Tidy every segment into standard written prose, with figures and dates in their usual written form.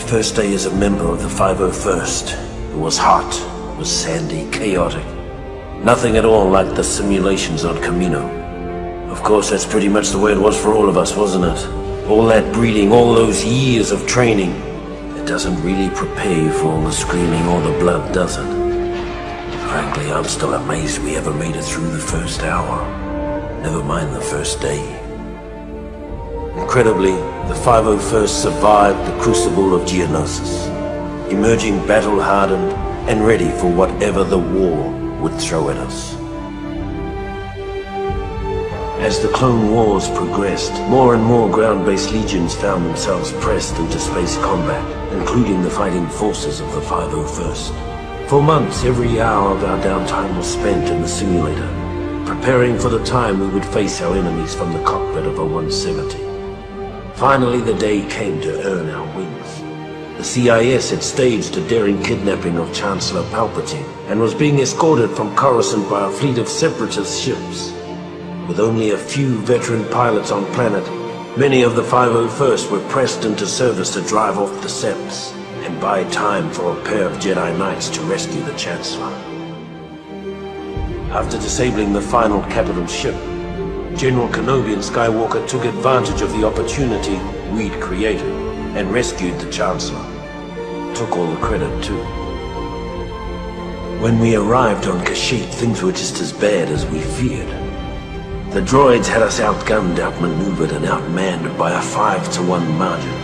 first day as a member of the 501st. It was hot, it was sandy, chaotic. Nothing at all like the simulations on Camino. Of course, that's pretty much the way it was for all of us, wasn't it? All that breeding, all those years of training. It doesn't really prepare you for all the screaming or the blood, does it? Frankly, I'm still amazed we ever made it through the first hour. Never mind the first day. Incredibly, the 501st survived the crucible of Geonosis, emerging battle-hardened and ready for whatever the war would throw at us. As the Clone Wars progressed, more and more ground-based legions found themselves pressed into space combat, including the fighting forces of the 501st. For months, every hour of our downtime was spent in the simulator, preparing for the time we would face our enemies from the cockpit of a 170. Finally, the day came to earn our wings. The CIS had staged a daring kidnapping of Chancellor Palpatine and was being escorted from Coruscant by a fleet of separatist ships. With only a few veteran pilots on planet, many of the 501st were pressed into service to drive off the Seps and buy time for a pair of Jedi Knights to rescue the Chancellor. After disabling the final capital ship, General Kenobi and Skywalker took advantage of the opportunity we'd created and rescued the Chancellor. Took all the credit, too. When we arrived on Kashyyyk, things were just as bad as we feared. The droids had us outgunned, outmaneuvered, and outmanned by a 5-to-1 margin.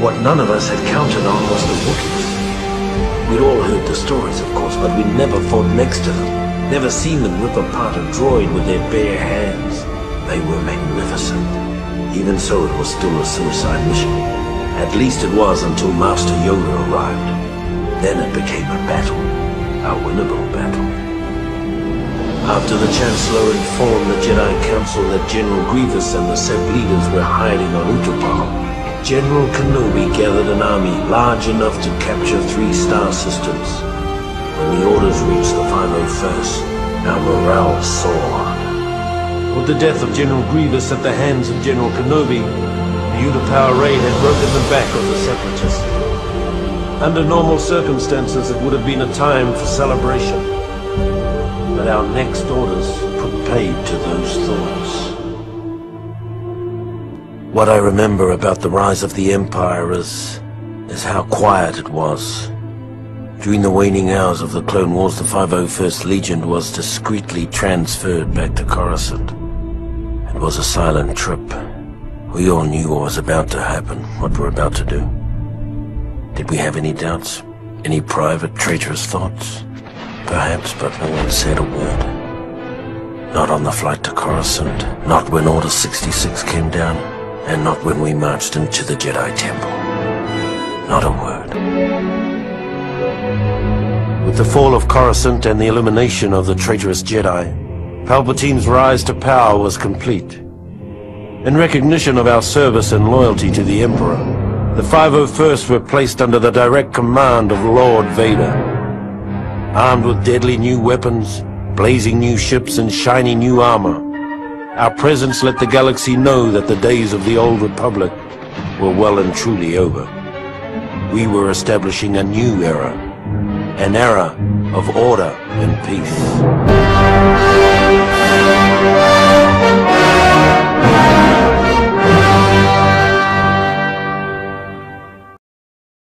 What none of us had counted on was the Wookiees. We'd all heard the stories, of course, but we'd never fought next to them. Never seen them rip apart a droid with their bare hands. They were magnificent. Even so, it was still a suicide mission. At least it was until Master Yoda arrived. Then it became a battle. A winnable battle. After the Chancellor informed the Jedi Council that General Grievous and the Sep leaders were hiding on Utapau, General Kenobi gathered an army large enough to capture 3 star systems. When the orders reached the 501st, our morale soared. With the death of General Grievous at the hands of General Kenobi, the Utapau raid had broken the back of the Separatists. Under normal circumstances, it would have been a time for celebration. But our next orders put paid to those thoughts. What I remember about the rise of the Empire is how quiet it was. During the waning hours of the Clone Wars, the 501st Legion was discreetly transferred back to Coruscant. It was a silent trip. We all knew what was about to happen, what we're about to do. Did we have any doubts? Any private, traitorous thoughts? Perhaps, but no one said a word. Not on the flight to Coruscant, not when Order 66 came down, and not when we marched into the Jedi Temple. Not a word. With the fall of Coruscant and the elimination of the traitorous Jedi, Palpatine's rise to power was complete. In recognition of our service and loyalty to the Emperor, the 501st were placed under the direct command of Lord Vader. Armed with deadly new weapons, blazing new ships, and shiny new armor, our presence let the galaxy know that the days of the old Republic were well and truly over. We were establishing a new era. An era of order and peace.